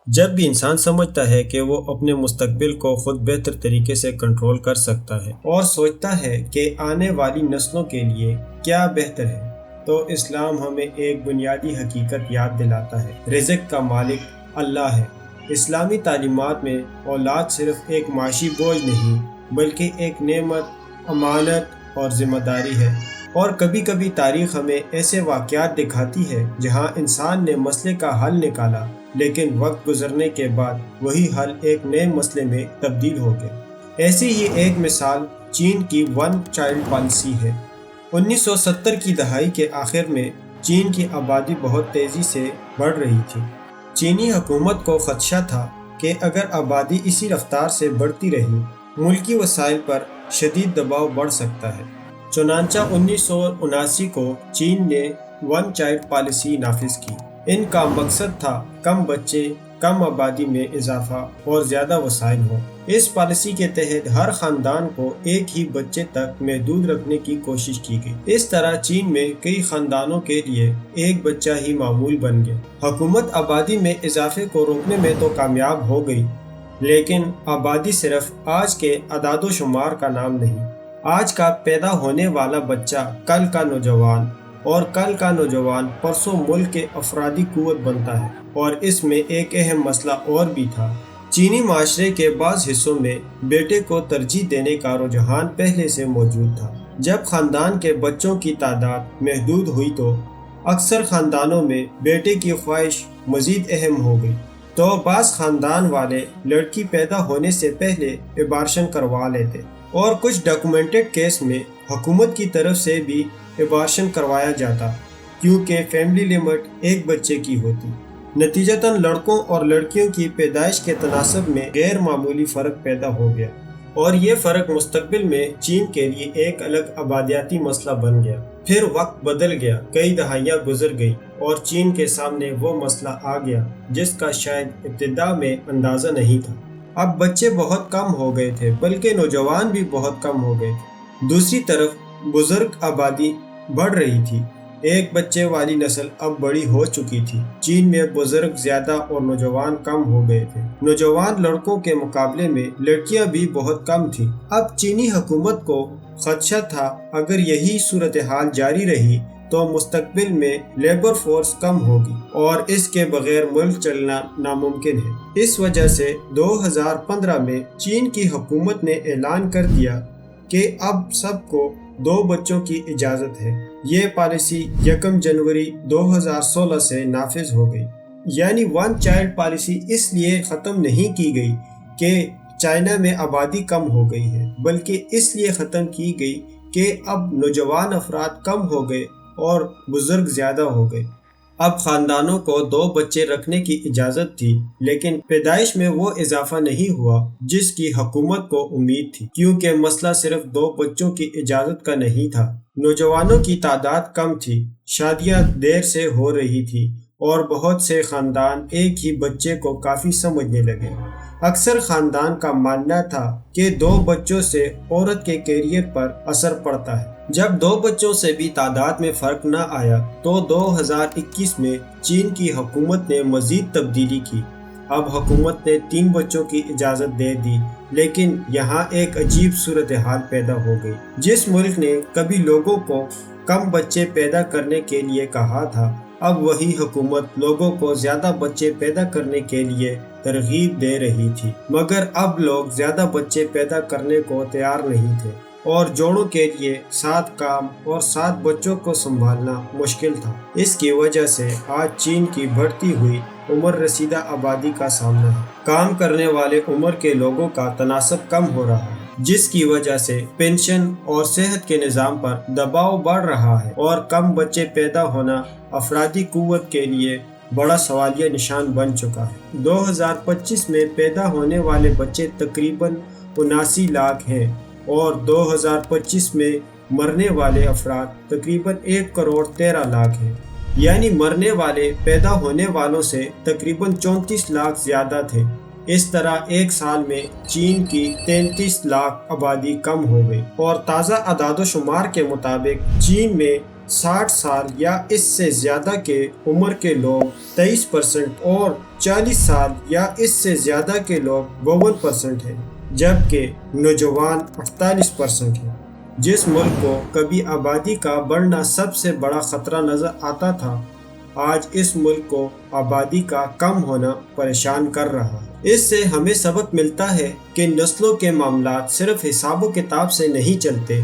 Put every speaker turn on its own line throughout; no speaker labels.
جب بھی انسان سمجھتا ہے کہ وہ اپنے مستقبل کو خود بہتر طریقے سے کنٹرول کر سکتا ہے اور سوچتا ہے کہ آنے والی نسلوں کے لیے کیا بہتر ہے، تو اسلام ہمیں ایک بنیادی حقیقت یاد دلاتا ہے: رزق کا مالک اللہ ہے۔ اسلامی تعلیمات میں اولاد صرف ایک معاشی بوجھ نہیں بلکہ ایک نعمت، امانت اور ذمہ داری ہے۔ اور کبھی کبھی تاریخ ہمیں ایسے واقعات دکھاتی ہے جہاں انسان نے مسئلے کا حل نکالا، لیکن وقت گزرنے کے بعد وہی حل ایک نئے مسئلے میں تبدیل ہو گیا۔ ایسی ہی ایک مثال چین کی ون چائلڈ پالیسی ہے۔ 1970 کی دہائی کے آخر میں چین کی آبادی بہت تیزی سے بڑھ رہی تھی۔ چینی حکومت کو خدشہ تھا کہ اگر آبادی اسی رفتار سے بڑھتی رہی، ملکی وسائل پر شدید دباؤ بڑھ سکتا ہے۔ چنانچہ 1979 کو چین نے ون چائلڈ پالیسی نافذ کی۔ ان کا مقصد تھا کم بچے، کم آبادی میں اضافہ اور زیادہ وسائل ہوں۔ اس پالیسی کے تحت ہر خاندان کو ایک ہی بچے تک محدود رکھنے کی کوشش کی گئی۔ اس طرح چین میں کئی خاندانوں کے لیے ایک بچہ ہی معمول بن گیا۔ حکومت آبادی میں اضافے کو روکنے میں تو کامیاب ہو گئی، لیکن آبادی صرف آج کے اعداد و شمار کا نام نہیں۔ آج کا پیدا ہونے والا بچہ کل کا نوجوان، اور کل کا نوجوان پرسوں ملک کے افرادی قوت بنتا ہے۔ اور اس میں ایک اہم مسئلہ اور بھی تھا۔ چینی معاشرے کے بعض حصوں میں بیٹے کو ترجیح دینے کا رجحان پہلے سے موجود تھا۔ جب خاندان کے بچوں کی تعداد محدود ہوئی تو اکثر خاندانوں میں بیٹے کی خواہش مزید اہم ہو گئی، تو بعض خاندان والے لڑکی پیدا ہونے سے پہلے ابارشن کروا لیتے، اور کچھ ڈاکومنٹڈ کیس میں حکومت کی طرف سے بھی ابارشن کروایا جاتا، کیونکہ فیملی لمٹ ایک بچے کی ہوتی۔ نتیجتاً لڑکوں اور لڑکیوں کی پیدائش کے تناسب میں غیر معمولی فرق پیدا ہو گیا، اور یہ فرق مستقبل میں چین کے لیے ایک الگ آبادیاتی مسئلہ بن گیا۔ پھر وقت بدل گیا، کئی دہائیاں گزر گئی، اور چین کے سامنے وہ مسئلہ آ گیا جس کا شاید ابتدا میں اندازہ نہیں تھا۔ اب بچے بہت کم ہو گئے تھے، بلکہ نوجوان بھی بہت کم ہو گئے تھے۔ دوسری طرف بزرگ آبادی بڑھ رہی تھی۔ ایک بچے والی نسل اب بڑی ہو چکی تھی۔ چین میں بزرگ زیادہ اور نوجوان کم ہو گئے تھے۔ نوجوان لڑکوں کے مقابلے میں لڑکیاں بھی بہت کم تھیں۔ اب چینی حکومت کو خدشہ تھا اگر یہی صورتحال جاری رہی تو مستقبل میں لیبر فورس کم ہوگی اور اس کے بغیر ملک چلنا ناممکن ہے۔ اس وجہ سے 2015 میں چین کی حکومت نے اعلان کر دیا کہ اب سب کو 2 بچوں کی اجازت ہے۔ یہ پالیسی 1 جنوری 2016 سے نافذ ہو گئی۔ یعنی ون چائلڈ پالیسی اس لیے ختم نہیں کی گئی کہ چائنا میں آبادی کم ہو گئی ہے، بلکہ اس لیے ختم کی گئی کہ اب نوجوان افراد کم ہو گئے اور بزرگ زیادہ ہو گئے۔ اب خاندانوں کو 2 بچے رکھنے کی اجازت تھی، لیکن پیدائش میں وہ اضافہ نہیں ہوا جس کی حکومت کو امید تھی، کیونکہ مسئلہ صرف 2 بچوں کی اجازت کا نہیں تھا۔ نوجوانوں کی تعداد کم تھی، شادیاں دیر سے ہو رہی تھی، اور بہت سے خاندان ایک ہی بچے کو کافی سمجھنے لگے۔ اکثر خاندان کا ماننا تھا کہ 2 بچوں سے عورت کے کیریئر پر اثر پڑتا ہے۔ جب 2 بچوں سے بھی تعداد میں فرق نہ آیا تو 2021 میں چین کی حکومت نے مزید تبدیلی کی۔ اب حکومت نے 3 بچوں کی اجازت دے دی، لیکن یہاں ایک عجیب صورتحال پیدا ہو گئی۔ جس ملک نے کبھی لوگوں کو کم بچے پیدا کرنے کے لیے کہا تھا، اب وہی حکومت لوگوں کو زیادہ بچے پیدا کرنے کے لیے ترغیب دے رہی تھی، مگر اب لوگ زیادہ بچے پیدا کرنے کو تیار نہیں تھے، اور جوڑوں کے لیے 7 کام اور 7 بچوں کو سنبھالنا مشکل تھا۔ اس کی وجہ سے آج چین کی بڑھتی ہوئی عمر رسیدہ آبادی کا سامنا ہے۔ کام کرنے والے عمر کے لوگوں کا تناسب کم ہو رہا ہے، جس کی وجہ سے پنشن اور صحت کے نظام پر دباؤ بڑھ رہا ہے، اور کم بچے پیدا ہونا افرادی قوت کے لیے بڑا سوالیہ نشان بن چکا ہے۔ 2025 میں پیدا ہونے والے بچے تقریباً 79 لاکھ ہیں، اور 2025 میں مرنے والے افراد تقریباً 1 کروڑ 13 لاکھ ہیں۔ یعنی مرنے والے پیدا ہونے والوں سے تقریباً 34 لاکھ زیادہ تھے۔ اس طرح ایک سال میں چین کی 33 لاکھ آبادی کم ہو گئی، اور تازہ اعداد و شمار کے مطابق چین میں 60 سال یا اس سے زیادہ کے عمر کے لوگ 23% اور 40 سال یا اس سے زیادہ کے لوگ 52% ہیں، جبکہ نوجوان 48% ہیں۔ جس ملک کو کبھی آبادی کا بڑھنا سب سے بڑا خطرہ نظر آتا تھا، آج اس ملک کو آبادی کا کم ہونا پریشان کر رہا ہے۔ اس سے ہمیں سبق ملتا ہے کہ نسلوں کے معاملات صرف حساب و کتاب سے نہیں چلتے۔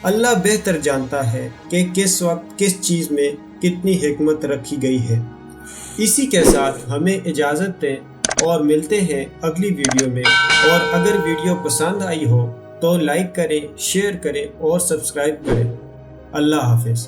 اللہ بہتر جانتا ہے کہ کس وقت کس چیز میں کتنی حکمت رکھی گئی ہے۔ اسی کے ساتھ ہمیں اجازت دیں اور ملتے ہیں اگلی ویڈیو میں، اور اگر ویڈیو پسند آئی ہو تو لائک کریں، شیئر کریں اور سبسکرائب کریں۔ اللہ حافظ۔